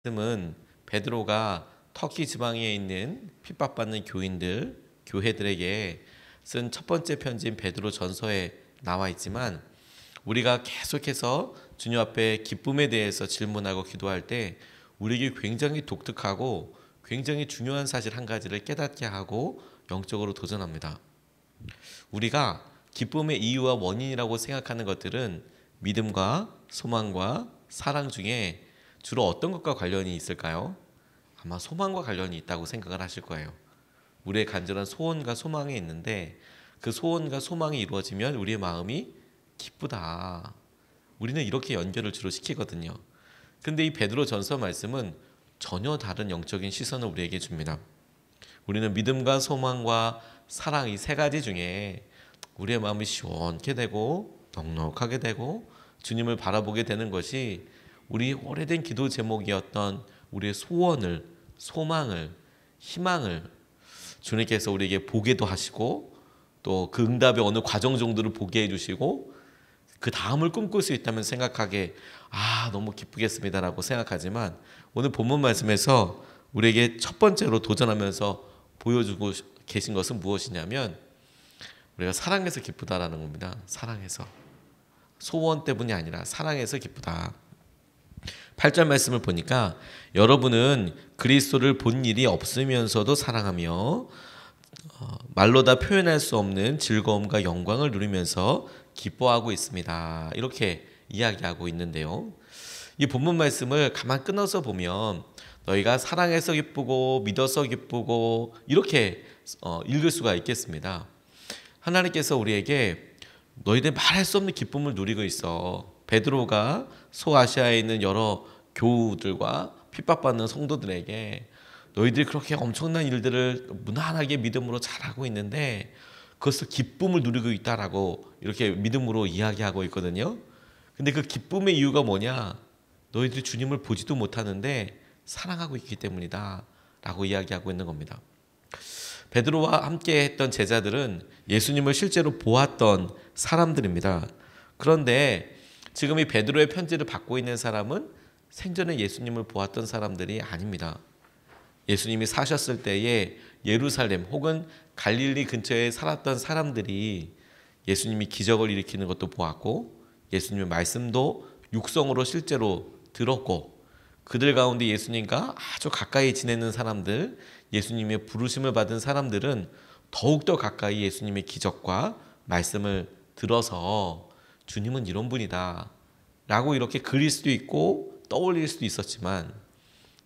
말씀은 베드로가 터키 지방에 있는 핍박받는 교회들에게 쓴 첫 번째 편지인 베드로 전서에 나와 있지만, 우리가 계속해서 주님 앞에 기쁨에 대해서 질문하고 기도할 때 우리에게 굉장히 독특하고 굉장히 중요한 사실 한 가지를 깨닫게 하고 영적으로 도전합니다. 우리가 기쁨의 이유와 원인이라고 생각하는 것들은 믿음과 소망과 사랑 중에 주로 어떤 것과 관련이 있을까요? 아마 소망과 관련이 있다고 생각을 하실 거예요. 우리의 간절한 소원과 소망이 있는데 그 소원과 소망이 이루어지면 우리의 마음이 기쁘다. 우리는 이렇게 연결을 주로 시키거든요. 근데 이 베드로 전서 말씀은 전혀 다른 영적인 시선을 우리에게 줍니다. 우리는 믿음과 소망과 사랑 이 세 가지 중에 우리의 마음이 시원케 되고 넉넉하게 되고 주님을 바라보게 되는 것이 우리 오래된 기도 제목이었던 우리의 소원을, 소망을, 희망을 주님께서 우리에게 보게도 하시고 또 그 응답의 어느 과정 정도를 보게 해주시고 그 다음을 꿈꿀 수 있다면 생각하게 너무 기쁘겠습니다라고 생각하지만, 오늘 본문 말씀에서 우리에게 첫 번째로 도전하면서 보여주고 계신 것은 무엇이냐면 우리가 사랑해서 기쁘다라는 겁니다. 사랑해서. 소원 때문이 아니라 사랑해서 기쁘다. 8절 말씀을 보니까 여러분은 그리스도를 본 일이 없으면서도 사랑하며 말로 다 표현할 수 없는 즐거움과 영광을 누리면서 기뻐하고 있습니다. 이렇게 이야기하고 있는데요. 이 본문 말씀을 가만 끊어서 보면 너희가 사랑해서 기쁘고 믿어서 기쁘고 이렇게 읽을 수가 있겠습니다. 하나님께서 우리에게 너희들 말할 수 없는 기쁨을 누리고 있어. 베드로가 소아시아에 있는 여러 교우들과 핍박받는 성도들에게 너희들이 그렇게 엄청난 일들을 무난하게 믿음으로 잘하고 있는데 그것을 기쁨을 누리고 있다라고 이렇게 믿음으로 이야기하고 있거든요. 근데 그 기쁨의 이유가 뭐냐? 너희들이 주님을 보지도 못하는데 사랑하고 있기 때문이다 라고 이야기하고 있는 겁니다. 베드로와 함께 했던 제자들은 예수님을 실제로 보았던 사람들입니다. 그런데 지금 이 베드로의 편지를 받고 있는 사람은 생전에 예수님을 보았던 사람들이 아닙니다. 예수님이 사셨을 때에 예루살렘 혹은 갈릴리 근처에 살았던 사람들이 예수님이 기적을 일으키는 것도 보았고 예수님의 말씀도 육성으로 실제로 들었고, 그들 가운데 예수님과 아주 가까이 지내는 사람들, 예수님의 부르심을 받은 사람들은 더욱더 가까이 예수님의 기적과 말씀을 들어서 주님은 이런 분이다 라고 이렇게 그릴 수도 있고 떠올릴 수도 있었지만,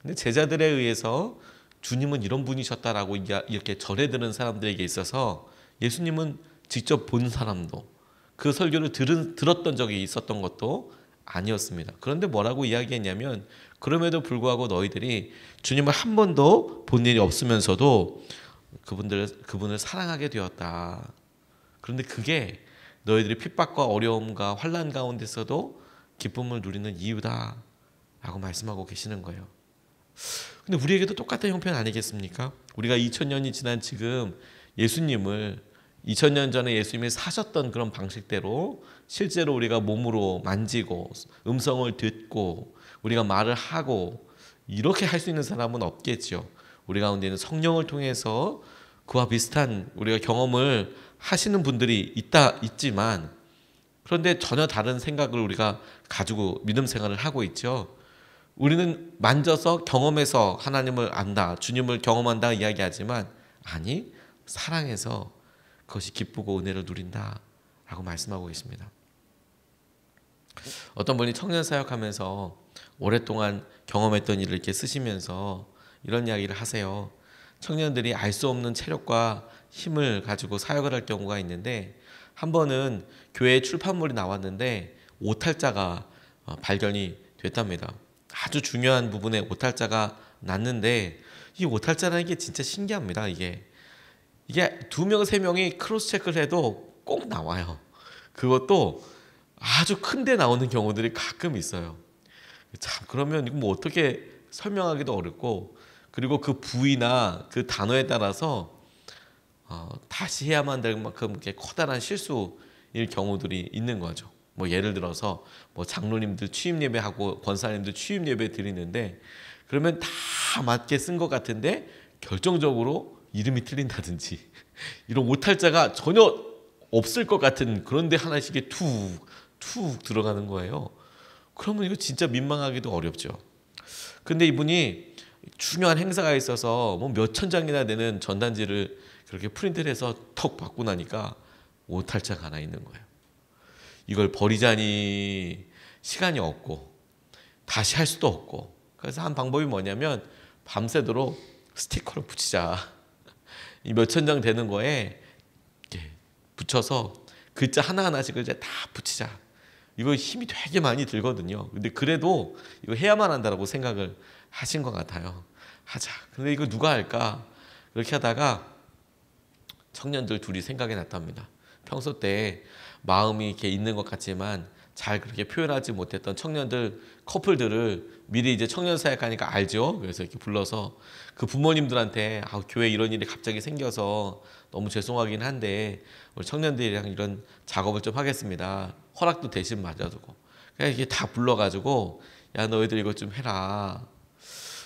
근데 제자들에 의해서 주님은 이런 분이셨다라고 이렇게 전해 들은 사람들에게 있어서 예수님은 직접 본 사람도 그 설교를 들었던 적이 있었던 것도 아니었습니다. 그런데 뭐라고 이야기했냐면 그럼에도 불구하고 너희들이 주님을 한 번도 본 일이 없으면서도 그분을 사랑하게 되었다. 그런데 그게 너희들이 핍박과 어려움과 환난 가운데서도 기쁨을 누리는 이유다 라고 말씀하고 계시는 거예요. 근데 우리에게도 똑같은 형편 아니겠습니까? 우리가 2000년이 지난 지금 예수님을 2000년 전에 예수님이 사셨던 그런 방식대로 실제로 우리가 몸으로 만지고 음성을 듣고 우리가 말을 하고 이렇게 할 수 있는 사람은 없겠죠. 우리 가운데 있는 성령을 통해서 그와 비슷한 우리가 경험을 하시는 분들이 있지만, 그런데 전혀 다른 생각을 우리가 가지고 믿음 생활을 하고 있죠. 우리는 만져서 경험해서 하나님을 안다, 주님을 경험한다 이야기하지만 아니, 사랑해서 그것이 기쁘고 은혜를 누린다 라고 말씀하고 계십니다. 어떤 분이 청년 사역하면서 오랫동안 경험했던 일을 이렇게 쓰시면서 이런 이야기를 하세요. 청년들이 알 수 없는 체력과 힘을 가지고 사역을 할 경우가 있는데, 한 번은 교회에 출판물이 나왔는데 오탈자가 발견이 됐답니다. 아주 중요한 부분에 오탈자가 났는데 이 오탈자라는 게 진짜 신기합니다. 이게 2명, 3명이 크로스 체크를 해도 꼭 나와요. 그것도 아주 큰데 나오는 경우들이 가끔 있어요. 참, 그러면 뭐 어떻게 설명하기도 어렵고, 그리고 그 부위나 그 단어에 따라서 다시 해야만 될 만큼 커다란 실수일 경우들이 있는 거죠. 뭐 예를 들어서 뭐 장로님들 취임 예배하고 권사님들 취임 예배 드리는데 그러면 다 맞게 쓴 것 같은데 결정적으로 이름이 틀린다든지 이런 오탈자가 전혀 없을 것 같은 그런데 하나씩에 툭 들어가는 거예요. 그러면 이거 진짜 민망하기도 어렵죠. 근데 이분이 중요한 행사가 있어서 뭐 몇천 장이나 되는 전단지를 그렇게 프린트를 해서 턱 받고 나니까 오탈자가 하나 있는 거예요. 이걸 버리자니 시간이 없고 다시 할 수도 없고, 그래서 한 방법이 뭐냐면 밤새도록 스티커를 붙이자. 이 몇천 장 되는 거에 이렇게 붙여서 글자 하나하나씩을 이제 다 붙이자. 이거 힘이 되게 많이 들거든요. 근데 그래도 이거 해야만 한다라고 생각을 하신 것 같아요. 하자. 근데 이거 누가 할까? 그렇게 하다가 청년들 둘이 생각이 났답니다. 평소 때 마음이 이렇게 있는 것 같지만 잘 그렇게 표현하지 못했던 청년들, 커플들을 미리 이제 청년 사역하니까 알죠. 그래서 이렇게 불러서 그 부모님들한테 교회 이런 일이 갑자기 생겨서 너무 죄송하긴 한데 우리 청년들이랑 이런 작업을 좀 하겠습니다. 허락도 대신 맞아두고 그냥 이게 다 불러가지고 야 너희들 이거 좀 해라.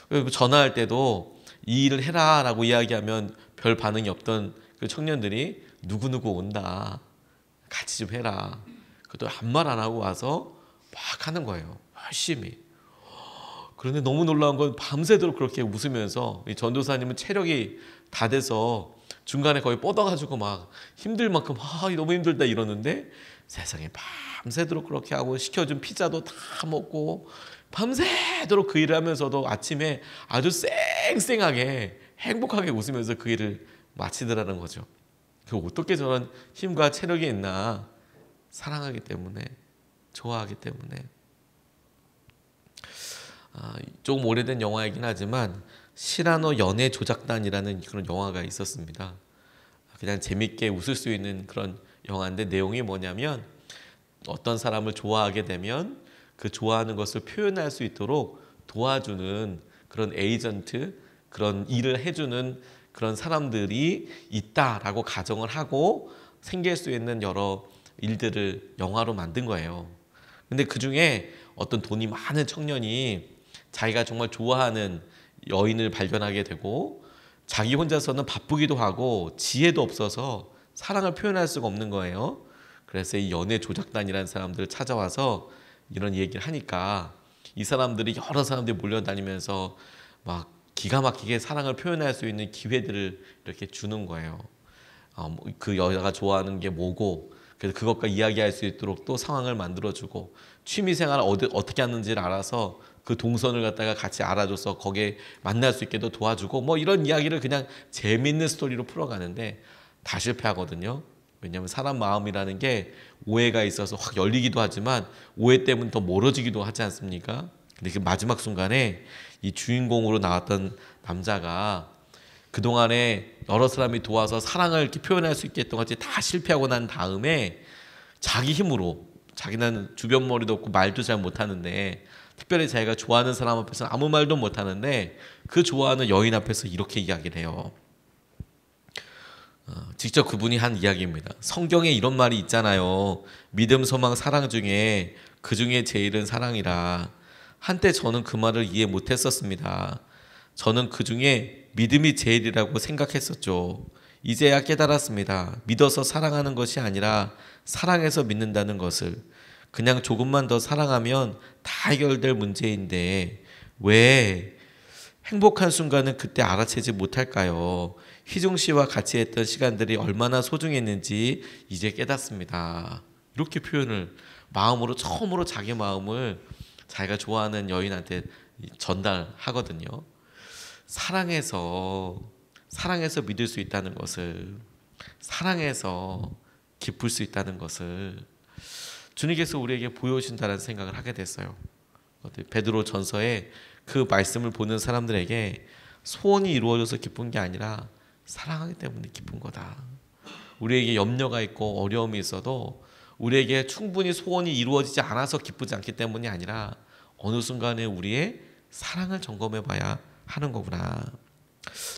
그리고 전화할 때도 이 일을 해라라고 이야기하면 별 반응이 없던 그 청년들이 누구누구 온다. 같이 좀 해라. 그것도 아무 말 안 하고 와서 막 하는 거예요. 열심히. 그런데 너무 놀라운 건 밤새도록 그렇게 웃으면서 이 전도사님은 체력이 다 돼서 중간에 거의 뻗어가지고 막 힘들 만큼 너무 힘들다 이러는데 세상에 밤새도록 그렇게 하고 시켜준 피자도 다 먹고 밤새도록 그 일을 하면서도 아침에 아주 쌩쌩하게 행복하게 웃으면서 그 일을 마치더라는 거죠. 그 어떻게 저런 힘과 체력이 있나? 사랑하기 때문에, 좋아하기 때문에. 조금 오래된 영화이긴 하지만 시라노 연애 조작단이라는 그런 영화가 있었습니다. 그냥 재밌게 웃을 수 있는 그런 영화인데 내용이 뭐냐면 어떤 사람을 좋아하게 되면 그 좋아하는 것을 표현할 수 있도록 도와주는 그런 에이전트, 그런 일을 해주는 그런 사람들이 있다라고 가정을 하고 생길 수 있는 여러 일들을 영화로 만든 거예요. 근데 그 중에 어떤 돈이 많은 청년이 자기가 정말 좋아하는 여인을 발견하게 되고 자기 혼자서는 바쁘기도 하고 지혜도 없어서 사랑을 표현할 수가 없는 거예요. 그래서 이 연애 조작단이라는 사람들을 찾아와서 이런 얘기를 하니까 이 사람들이 여러 사람들이 몰려다니면서 막 기가 막히게 사랑을 표현할 수 있는 기회들을 이렇게 주는 거예요. 그 여자가 좋아하는 게 뭐고 그래서 그것과 이야기할 수 있도록 또 상황을 만들어주고 취미생활을 어떻게 하는지를 알아서 그 동선을 갖다가 같이 알아줘서 거기에 만날 수 있게도 도와주고 뭐 이런 이야기를 그냥 재밌는 스토리로 풀어가는데 다 실패하거든요. 왜냐하면 사람 마음이라는 게 오해가 있어서 확 열리기도 하지만 오해 때문에 더 멀어지기도 하지 않습니까? 근데 그 마지막 순간에 이 주인공으로 나왔던 남자가 그동안에 여러 사람이 도와서 사랑을 이렇게 표현할 수 있게 했던 것이 다 실패하고 난 다음에 자기 힘으로 자기는 주변 머리도 없고 말도 잘 못하는데 특별히 자기가 좋아하는 사람 앞에서 아무 말도 못하는데 그 좋아하는 여인 앞에서 이렇게 이야기를 해요. 직접 그분이 한 이야기입니다. 성경에 이런 말이 있잖아요. 믿음, 소망, 사랑 중에 그 중에 제일은 사랑이라. 한때 저는 그 말을 이해 못했었습니다. 저는 그 중에 믿음이 제일이라고 생각했었죠. 이제야 깨달았습니다. 믿어서 사랑하는 것이 아니라 사랑해서 믿는다는 것을. 그냥 조금만 더 사랑하면 다 해결될 문제인데 왜 행복한 순간은 그때 알아채지 못할까요? 희중 씨와 같이 했던 시간들이 얼마나 소중했는지 이제 깨닫습니다. 이렇게 표현을 마음으로 처음으로 자기 마음을 자기가 좋아하는 여인한테 전달하거든요. 사랑해서 믿을 수 있다는 것을, 사랑해서 기쁠 수 있다는 것을 주님께서 우리에게 보여주신다는 생각을 하게 됐어요. 베드로 전서에 그 말씀을 보는 사람들에게 소원이 이루어져서 기쁜 게 아니라 사랑하기 때문에 기쁜 거다. 우리에게 염려가 있고 어려움이 있어도 우리에게 충분히 소원이 이루어지지 않아서 기쁘지 않기 때문이 아니라 어느 순간에 우리의 사랑을 점검해 봐야 하는 거구나.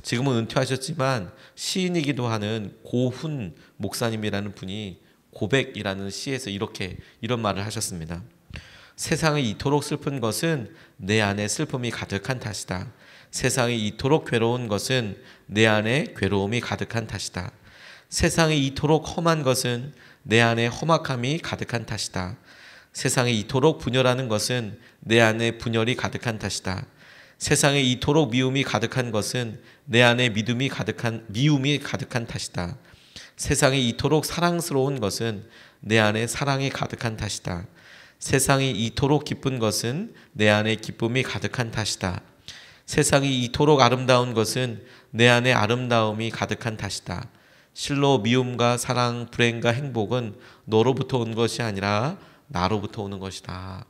지금은 은퇴하셨지만 시인이기도 하는 고훈 목사님이라는 분이 고백이라는 시에서 이런 말을 하셨습니다. 세상이 이토록 슬픈 것은 내 안에 슬픔이 가득한 탓이다. 세상이 이토록 괴로운 것은 내 안에 괴로움이 가득한 탓이다. 세상이 이토록 험한 것은 내 안에 험악함이 가득한 탓이다. 세상이 이토록 분열하는 것은 내 안에 분열이 가득한 탓이다. 세상에 이토록 미움이 가득한 것은 내 안에 미움이 가득한 탓이다. 세상에 이토록 사랑스러운 것은 내 안에 사랑이 가득한 탓이다. 세상이 이토록 기쁜 것은 내 안에 기쁨이 가득한 탓이다. 세상이 이토록 아름다운 것은 내 안에 아름다움이 가득한 탓이다. 실로 미움과 사랑, 불행과 행복은 너로부터 온 것이 아니라 나로부터 오는 것이다.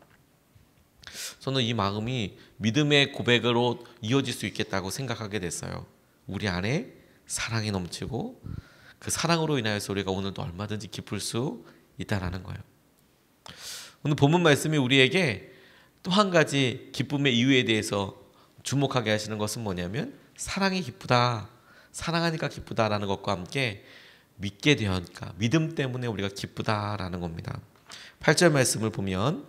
저는 이 마음이 믿음의 고백으로 이어질 수 있겠다고 생각하게 됐어요. 우리 안에 사랑이 넘치고 그 사랑으로 인하여서 우리가 오늘도 얼마든지 기쁠 수 있다라는 거예요. 오늘 본문 말씀이 우리에게 또 한 가지 기쁨의 이유에 대해서 주목하게 하시는 것은 뭐냐면 사랑이 기쁘다, 사랑하니까 기쁘다라는 것과 함께 믿게 되었으니까 믿음 때문에 우리가 기쁘다라는 겁니다. 8절 말씀을 보면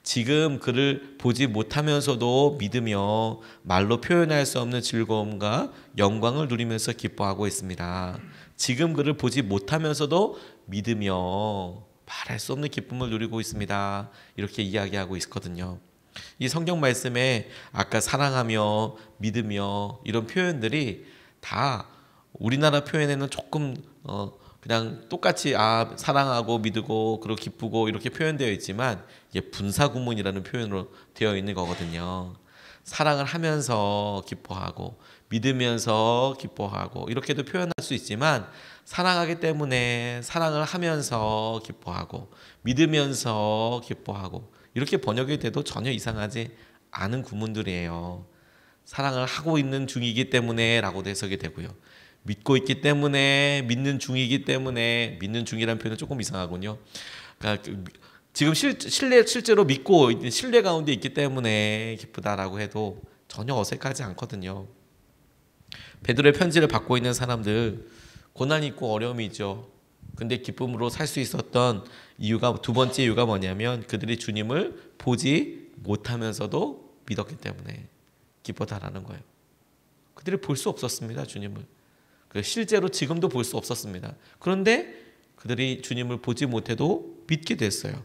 지금 그를 보지 못하면서도 믿으며 말로 표현할 수 없는 즐거움과 영광을 누리면서 기뻐하고 있습니다. 지금 그를 보지 못하면서도 믿으며 말할 수 없는 기쁨을 누리고 있습니다. 이렇게 이야기하고 있거든요. 이 성경 말씀에 아까 사랑하며 믿으며 이런 표현들이 다 우리나라 표현에는 조금 그냥 똑같이 사랑하고 믿고 그리고 기쁘고 이렇게 표현되어 있지만 이게 분사구문이라는 표현으로 되어 있는 거거든요. 사랑을 하면서 기뻐하고 믿으면서 기뻐하고 이렇게도 표현할 수 있지만 사랑하기 때문에 사랑을 하면서 기뻐하고 믿으면서 기뻐하고 이렇게 번역이 돼도 전혀 이상하지 않은 구문들이에요. 사랑을 하고 있는 중이기 때문에 라고도 해석이 되고요. 믿고 있기 때문에 믿는 중이기 때문에 믿는 중이라는 표현은 조금 이상하군요. 그러니까 지금 실제로 믿고 신뢰 가운데 있기 때문에 기쁘다라고 해도 전혀 어색하지 않거든요. 베드로의 편지를 받고 있는 사람들 고난이 있고 어려움이 있죠. 근데 기쁨으로 살 수 있었던 이유가 두 번째 이유가 뭐냐면 그들이 주님을 보지 못하면서도 믿었기 때문에 기쁘다라는 거예요. 그들이 볼 수 없었습니다. 주님을. 실제로 지금도 볼 수 없었습니다. 그런데 그들이 주님을 보지 못해도 믿게 됐어요.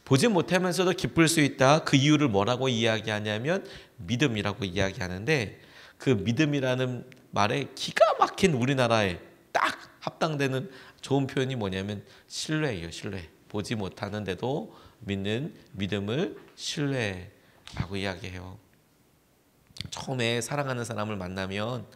보지 못하면서도 기쁠 수 있다. 그 이유를 뭐라고 이야기하냐면 믿음이라고 이야기하는데 그 믿음이라는 말에 기가 막힌 우리나라에 딱 합당되는 좋은 표현이 뭐냐면 신뢰예요. 신뢰. 보지 못하는데도 믿는 믿음을 신뢰라고 이야기해요. 처음에 사랑하는 사람을 만나면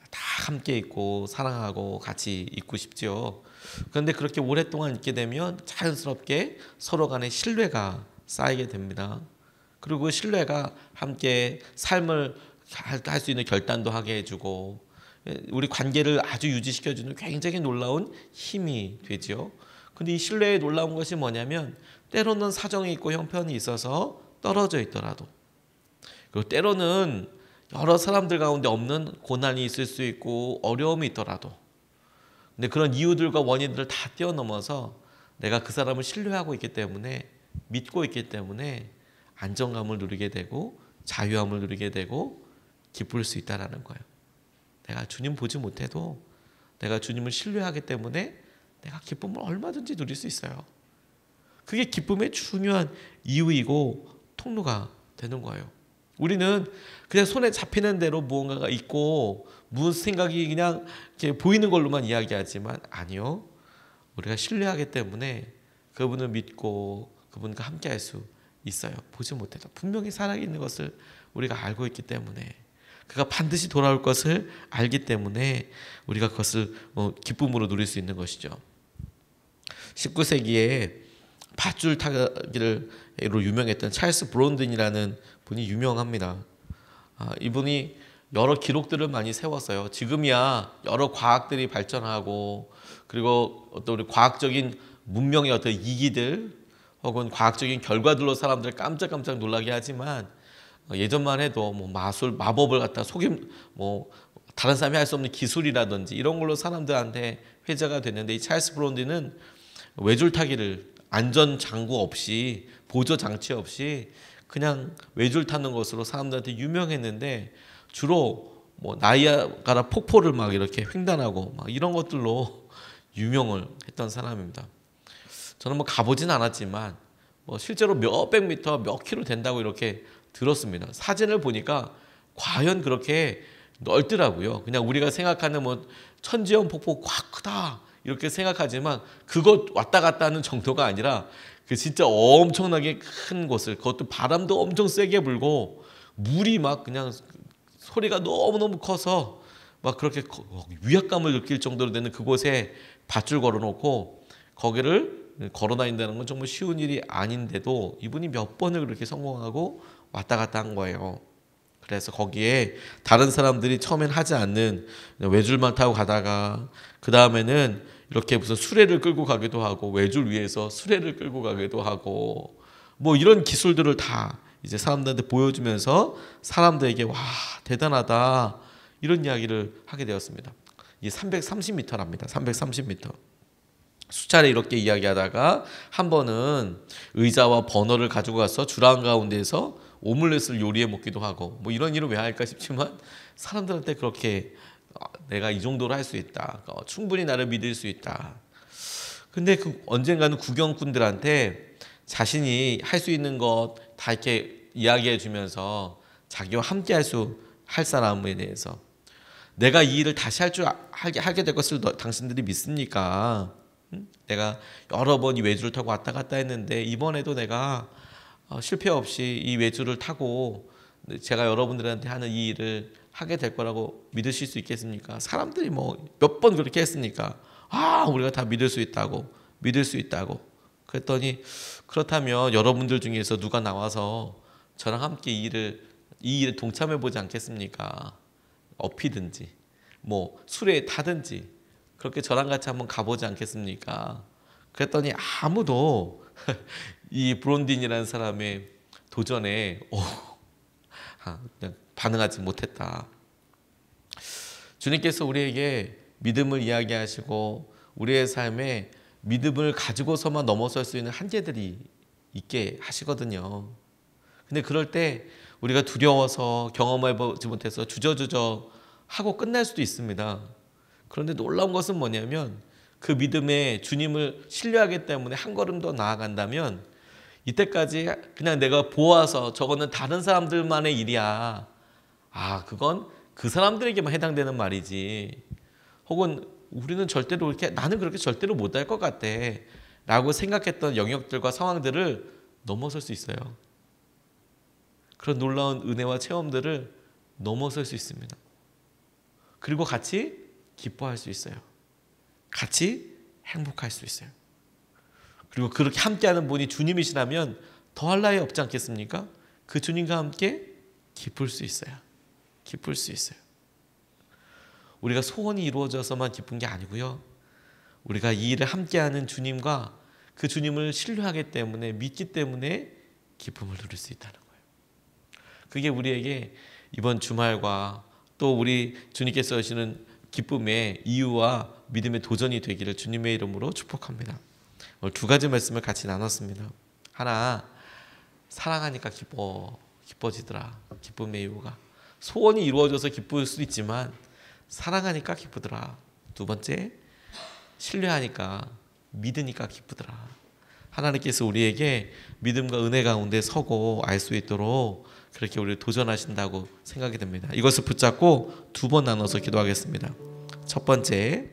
다 함께 있고 사랑하고 같이 있고 싶죠. 그런데 그렇게 오랫동안 있게 되면 자연스럽게 서로 간의 신뢰가 쌓이게 됩니다. 그리고 신뢰가 함께 삶을 할 수 있는 결단도 하게 해주고 우리 관계를 아주 유지시켜주는 굉장히 놀라운 힘이 되죠. 근데 이 신뢰의 놀라운 것이 뭐냐면 때로는 사정이 있고 형편이 있어서 떨어져 있더라도 그리고 때로는 여러 사람들 가운데 없는 고난이 있을 수 있고 어려움이 있더라도 근데 그런 이유들과 원인들을 다 뛰어넘어서 내가 그 사람을 신뢰하고 있기 때문에 믿고 있기 때문에 안정감을 누리게 되고 자유함을 누리게 되고 기쁠 수 있다는 거예요. 내가 주님 보지 못해도 내가 주님을 신뢰하기 때문에 내가 기쁨을 얼마든지 누릴 수 있어요. 그게 기쁨의 중요한 이유이고 통로가 되는 거예요. 우리는 그냥 손에 잡히는 대로 무언가가 있고 무슨 생각이 그냥 이렇게 보이는 걸로만 이야기하지만 아니요. 우리가 신뢰하기 때문에 그분을 믿고 그분과 함께 할 수 있어요. 보지 못해도 분명히 살아있는 것을 우리가 알고 있기 때문에 그가 반드시 돌아올 것을 알기 때문에 우리가 그것을 기쁨으로 누릴 수 있는 것이죠. 19세기에 밧줄 타기로 유명했던 찰스 브론든이라는 분이 유명합니다. 이분이 여러 기록들을 많이 세웠어요. 지금이야 여러 과학들이 발전하고 그리고 어떤 우리 과학적인 문명의 어떤 이기들 혹은 과학적인 결과들로 사람들을 깜짝깜짝 놀라게 하지만 예전만 해도 마술, 마법을 갖다 속임 다른 사람이 할 수 없는 기술이라든지 이런 걸로 사람들한테 회자가 됐는데 이 찰스 브론든은 외줄타기를 안전 장구 없이 보조 장치 없이 그냥 외줄 타는 것으로 사람들한테 유명했는데 주로 뭐 나이아가라 폭포를 막 이렇게 횡단하고 막 이런 것들로 유명을 했던 사람입니다. 저는 뭐 가보진 않았지만 뭐 실제로 몇백 미터 몇 킬로 된다고 이렇게 들었습니다. 사진을 보니까 과연 그렇게 넓더라고요. 그냥 우리가 생각하는 뭐 천지연 폭포 꽉 크다 이렇게 생각하지만 그것 왔다 갔다 하는 정도가 아니라 그 진짜 엄청나게 큰 곳을, 그것도 바람도 엄청 세게 불고 물이 막 그냥 소리가 너무너무 커서 막 그렇게 위압감을 느낄 정도로 되는 그곳에 밧줄 걸어놓고 거기를 걸어 다닌다는 건 정말 쉬운 일이 아닌데도 이분이 몇 번을 그렇게 성공하고 왔다 갔다 한 거예요. 그래서 거기에 다른 사람들이 처음엔 하지 않는 외줄만 타고 가다가 그 다음에는 이렇게 무슨 수레를 끌고 가기도 하고 외줄 위에서 수레를 끌고 가기도 하고 뭐 이런 기술들을 다 이제 사람들한테 보여주면서 사람들에게 와 대단하다 이런 이야기를 하게 되었습니다. 이게 330m랍니다. 330m. 수차례 이렇게 이야기하다가 한 번은 의자와 버너를 가지고 가서 줄 한가운데에서 오믈렛을 요리해 먹기도 하고 뭐 이런 일을 왜 할까 싶지만 사람들한테 그렇게 내가 이 정도로 할 수 있다. 충분히 나를 믿을 수 있다. 근데 그 언젠가는 구경꾼들한테 자신이 할 수 있는 것 다 이렇게 이야기해 주면서 자기와 함께 할 사람에 대해서 내가 이 일을 다시 하게 될 것을 당신들이 믿습니까? 내가 여러 번 이 외줄을 타고 왔다 갔다 했는데 이번에도 내가 실패 없이 이 외줄을 타고 제가 여러분들한테 하는 이 일을 하게 될 거라고 믿으실 수 있겠습니까? 사람들이 뭐 몇 번 그렇게 했으니까 우리가 다 믿을 수 있다고 그랬더니 그렇다면 여러분들 중에서 누가 나와서 저랑 함께 이 일에 동참해 보지 않겠습니까? 업히든지 뭐 수레에 타든지 그렇게 저랑 같이 한번 가보지 않겠습니까? 그랬더니 아무도 이 브론딘이라는 사람의 도전에 그냥 반응하지 못했다. 주님께서 우리에게 믿음을 이야기하시고 우리의 삶에 믿음을 가지고서만 넘어설 수 있는 한계들이 있게 하시거든요. 근데 그럴 때 우리가 두려워서 경험해보지 못해서 주저주저 하고 끝날 수도 있습니다. 그런데 놀라운 것은 뭐냐면 그 믿음에 주님을 신뢰하기 때문에 한 걸음 더 나아간다면 이때까지 그냥 내가 보아서 저거는 다른 사람들만의 일이야. 그건 그 사람들에게만 해당되는 말이지. 혹은 우리는 절대로 나는 그렇게 절대로 못할 것 같아 라고 생각했던 영역들과 상황들을 넘어설 수 있어요. 그런 놀라운 은혜와 체험들을 넘어설 수 있습니다. 그리고 같이 기뻐할 수 있어요. 같이 행복할 수 있어요. 그리고 그렇게 함께하는 분이 주님이시라면 더할 나위 없지 않겠습니까? 그 주님과 함께 기쁠 수 있어요. 기쁠 수 있어요. 우리가 소원이 이루어져서만 기쁜 게 아니고요. 우리가 이 일을 함께하는 주님과 그 주님을 신뢰하기 때문에 믿기 때문에 기쁨을 누릴 수 있다는 거예요. 그게 우리에게 이번 주말과 또 우리 주님께서 하시는 기쁨의 이유와 믿음의 도전이 되기를 주님의 이름으로 축복합니다. 오늘 두 가지 말씀을 같이 나눴습니다. 하나, 사랑하니까 기뻐지더라. 기쁨의 이유가 소원이 이루어져서 기쁠 수도 있지만 사랑하니까 기쁘더라. 두 번째, 신뢰하니까 믿으니까 기쁘더라. 하나님께서 우리에게 믿음과 은혜 가운데 서고 알 수 있도록 그렇게 우리를 도전하신다고 생각이 됩니다. 이것을 붙잡고 두 번 나눠서 기도하겠습니다. 첫 번째,